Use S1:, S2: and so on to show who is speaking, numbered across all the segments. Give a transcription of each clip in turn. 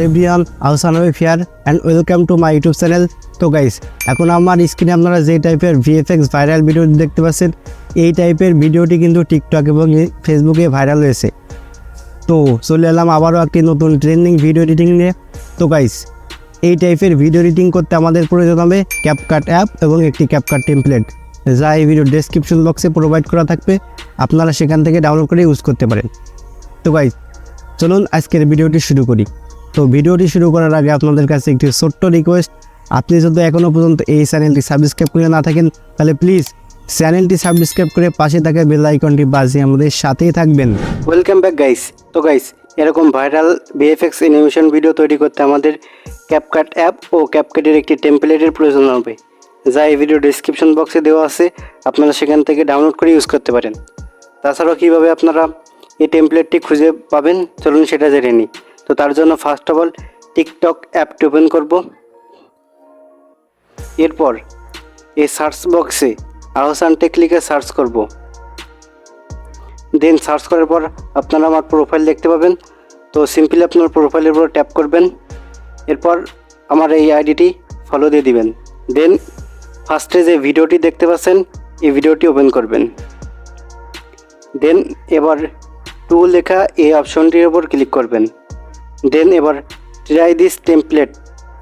S1: Everyone, Ahsan fear and welcome to my YouTube channel. তো guys, এখন আমার স্ক্রিনে আপনারা যে টাইপের ভিএফএক্স ভাইরাল ভিডিও দেখতে পাচ্ছেন, এই টাইপের ভিডিওটি কিন্তু টিকটক এবং ফেসবুকে ভাইরাল হয়েছে। তো চলে এলাম আবারও একটি নতুন ট্রেন্ডিং ভিডিও এডিটিং নিয়ে। তো গাইস, এই টাইপের ভিডিও এডিটিং করতে আমাদের প্রয়োজন হবে ক্যাপকাট অ্যাপ এবং একটি ক্যাপকাট টেমপ্লেট, যা এই ভিডিও ডেসক্রিপশন বক্সে প্রোভাইড করা থাকবে। আপনারা সেখান থেকে ডাউনলোড করে ইউজ করতে পারেন। তো গাইস, চলুন আজকের ভিডিওটি শুরু করি। তো ভিডিওটি শুরু করার আগে আপনাদের কাছে একটি ছোট্ট রিকোয়েস্ট, আপনি যদি এখনও পর্যন্ত এই চ্যানেলটি সাবস্ক্রাইব করে না থাকেন তাহলে প্লিজ চ্যানেলটি সাবস্ক্রাইব করে পাশে থাকা বেল আইকনটি বাজিয়ে আমাদের সাথেই থাকবেন। Welcome back guys. তো গাইস, এরকম ভাইরাল ভিএফএক্স অ্যানিমেশন ভিডিও তৈরি করতে আমাদের ক্যাপকাট অ্যাপ ও ক্যাপকাটের একটি টেমপ্লেটের প্রয়োজন হবে, যা এই ভিডিও ডেসক্রিপশন বক্সে দেওয়া আছে। আপনারা সেখান থেকে ডাউনলোড করে ইউজ করতে পারেন। তাছাড়াও কীভাবে আপনারা এই টেমপ্লেটটি খুঁজে পাবেন, চলুন সেটা জেনে নিই। তো তার জন্য ফার্স্ট অফ অল টিকটক অ্যাপটি ওপেন করব। এরপর এই সার্চ বক্সে আহসান টেক লিখে সার্চ করব। দেন সার্চ করার পর আপনারা আমার প্রোফাইল দেখতে পাবেন। তো সিম্পলি আপনার প্রোফাইলের উপর ট্যাপ করবেন। এরপর আমার এই আইডিটি ফলো দিয়ে দিবেন। দেন ফার্স্টে যে ভিডিওটি দেখতে পাচ্ছেন, এই ভিডিওটি ওপেন করবেন। দেন এবার টু লেখা এই অপশনটির উপর ক্লিক করবেন। দেন এবার ট্রাই দিস টেমপ্লেট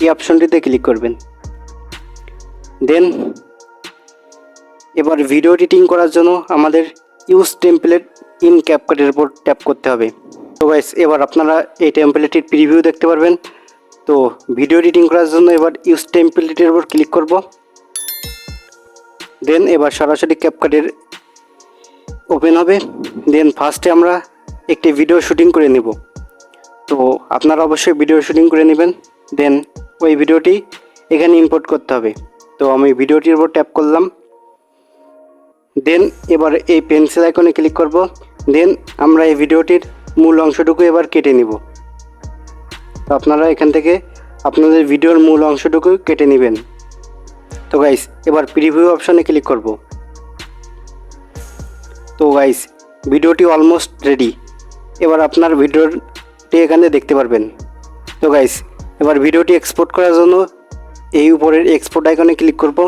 S1: এই অপশনটিতে ক্লিক করবেন। দেন এবার ভিডিও এডিটিং করার জন্য আমাদের ইউজ টেমপ্লেট ইন ক্যাপকাটের উপর ট্যাপ করতে হবে। তো গাইস, এবার আপনারা এই টেমপ্লেটটির প্রিভিউ দেখতে পারবেন। তো ভিডিও এডিটিং করার জন্য এবার ইউজ টেমপ্লেটের উপর ক্লিক করব। দেন এবার সরাসরি ক্যাপকাটের ওপেন হবে। দেন ফার্স্টে আমরা একটি ভিডিও শুটিং করে নেব। তো আপনারা অবশ্যই ভিডিও শুটিং করে নেবেন। দেন ওই ভিডিওটি এখানে ইম্পোর্ট করতে হবে। তো আমি ভিডিওটির উপর ট্যাপ করলাম। দেন এবার এই পেন্সিল আইকনে ক্লিক করব। দেন আমরা এই ভিডিওটির মূল অংশটুকু এবার কেটে নিব। তো আপনারা এখান থেকে আপনাদের ভিডিওর মূল অংশটুকু কেটে নেবেন। তো গাইস, এবার প্রিভিউ অপশনে ক্লিক করব। তো গাইস, ভিডিওটি অলমোস্ট রেডি। এবার আপনার ভিডিওটি এখানে দেখতে পারবেন। তো গাইস, এবার ভিডিওটি এক্সপোর্ট করার জন্য এই উপরের এক্সপোর্ট আইকনে ক্লিক করব।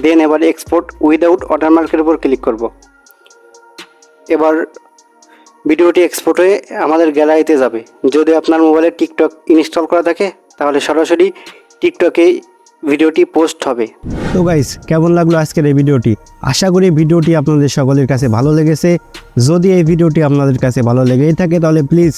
S1: দেন এবার এক্সপোর্ট উইদাউট ওয়াটারমার্কের উপর ক্লিক করব। এবার ভিডিওটি এক্সপোর্ট হয়ে আমাদের গ্যালারিতে যাবে। যদি আপনার মোবাইলে টিকটক ইনস্টল করা থাকে তাহলে সরাসরি টিকটকে ভিডিওটি পোস্ট হবে। তো গাইস, কেমন লাগলো আজকের এই ভিডিওটি? আশা করি ভিডিওটি আপনাদের সকলের কাছে ভালো লেগেছে। যদি এই ভিডিওটি আপনাদের কাছে ভালো লেগেই থাকে তাহলে প্লিজ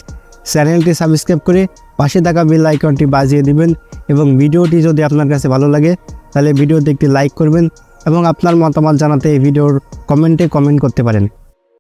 S1: চ্যানেলটি সাবস্ক্রাইব করে পাশে থাকা বেল আইকনটি বাজিয়ে দিবেন। এবং ভিডিওটি যদি আপনার কাছে ভালো লাগে তাহলে ভিডিওতে একটি লাইক করবেন এবং আপনার মতামত জানাতে এই ভিডিওর কমেন্টে কমেন্ট করতে পারেন।